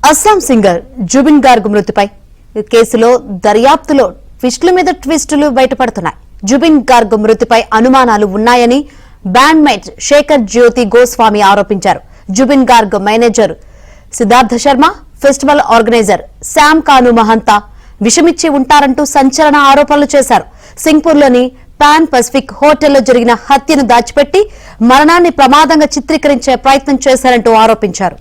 Assam singer Jubin Garg మృతిపై కేసులో దర్యాప్తులో ట్విస్టుల మీద ట్విస్టులు బయటపడుతున్నాయి. జుబిన్ గార్గ్ మృతిపై అనుమానాలు ఉన్నాయని బ్యాండ్మేట్ శేఖర్ జ్యోతి గోస్వామి ఆరోపించారు. Zubeen Garg manager Siddhartha Sharma, festival organiser Shyam Kanu Mahanta విషమిచ్చి ఉంటారంటూ సంచలన ఆరోపణలు చేశారు. సింగ్పూర్లోని పాన్ పసిఫిక్ హోటల్లో జరిగిన హత్యను దాచిపెట్టి మరణాన్ని ప్రమాదంగా చిత్రీకరించే ప్రయత్నం చేశారంటూ ఆరోపించారు.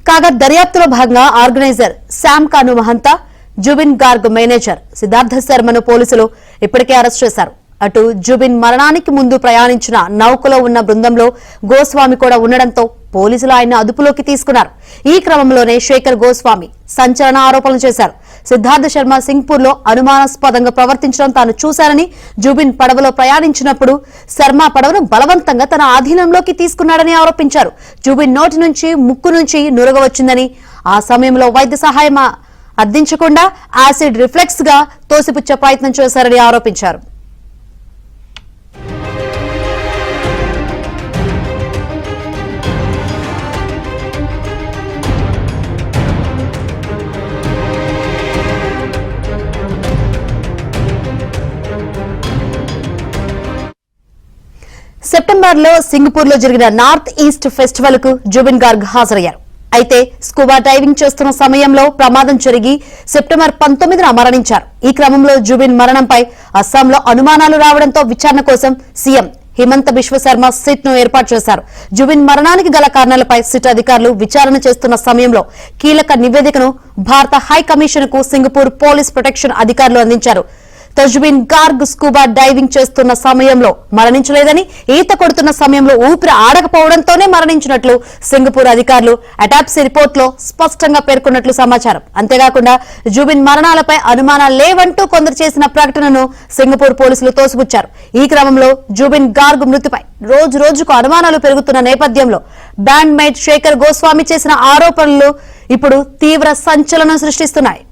కాగా దర్యాప్తులో భాగంగా ఆర్గనైజర్ శామ్ కాను మహంతా, జుబిన్ గార్గ్ మేనేజర్ సిద్ధార్థ శర్మను పోలీసులు ఇప్పటికే అరెస్ట్ చేశారు. అటు జుబిన్ మరణానికి ముందు ప్రయాణించిన నౌకలో ఉన్న బృందంలో గోస్వామి కూడా ఉండడంతో పోలీసులు ఆయన అదుపులోకి తీసుకున్నారు. ఈ క్రమంలోనే శేఖర్ గోస్వామి సంచలన ఆరోపణలు చేశారు. సిద్ధార్థ శర్మ సింగ్పూర్లో అనుమానాస్పదంగా ప్రవర్తించడం తాను చూశానని, జుబిన్ పడవలో ప్రయాణించినప్పుడు శర్మ పడవను బలవంతంగా తన ఆధీనంలోకి తీసుకున్నాడని ఆరోపించారు. జుబిన్ నోటి నుంచి, ముక్కు నుంచి నురగ వచ్చిందని, ఆ సమయంలో వైద్య సహాయం అందించకుండా యాసిడ్ రిఫ్లెక్స్ గా తోసిపుచ్చే ప్రయత్నం చేశారని ఆరోపించారు. సెప్టెంబర్లో సింగపూర్లో జరిగిన నార్త్ ఈస్ట్ ఫెస్టివల్ కు జుబిన్ గార్గ్ హాజరయ్యారు. అయితే స్కూబా డైవింగ్ చేస్తున్న సమయంలో ప్రమాదం జరిగి సెప్టెంబర్ 19న మరణించారు. ఈ క్రమంలో జుబిన్ మరణంపై అస్సాంలో అనుమానాలు రావడంతో విచారణ కోసం సీఎం హిమంత బిశ్వ శర్మ సిట్ ను ఏర్పాటు చేశారు. జుబిన్ మరణానికి గల కారణాలపై సిట్ అధికారులు విచారణ చేస్తున్న సమయంలో కీలక నివేదికను భారత హై కమిషన్ కు సింగపూర్ పోలీస్ ప్రొటెక్షన్ అధికారులు అందించారు. జుబిన్ గార్గ్ స్కూబా డైవింగ్ చేస్తున్న సమయంలో మరణించలేదని, ఈత కొడుతున్న సమయంలో ఊపిరి ఆడకపోవడంతోనే మరణించినట్లు సింగపూర్ అధికారులు అటాప్సీ రిపోర్టులో స్పష్టంగా పేర్కొన్నట్లు సమాచారం. అంతేకాకుండా జుబిన్ మరణాలపై అనుమానాలు లేవంటూ కొందరు చేసిన ప్రకటనను సింగపూర్ పోలీసులు తోసిపుచ్చారు. ఈ క్రమంలో జుబిన్ గార్గ్ మృతిపై రోజు రోజుకు అనుమానాలు పెరుగుతున్న నేపథ్యంలో బ్యాండ్మేట్ శేఖర్ గోస్వామి చేసిన ఆరోపణలు ఇప్పుడు తీవ్ర సంచలనం సృష్టిస్తున్నాయి.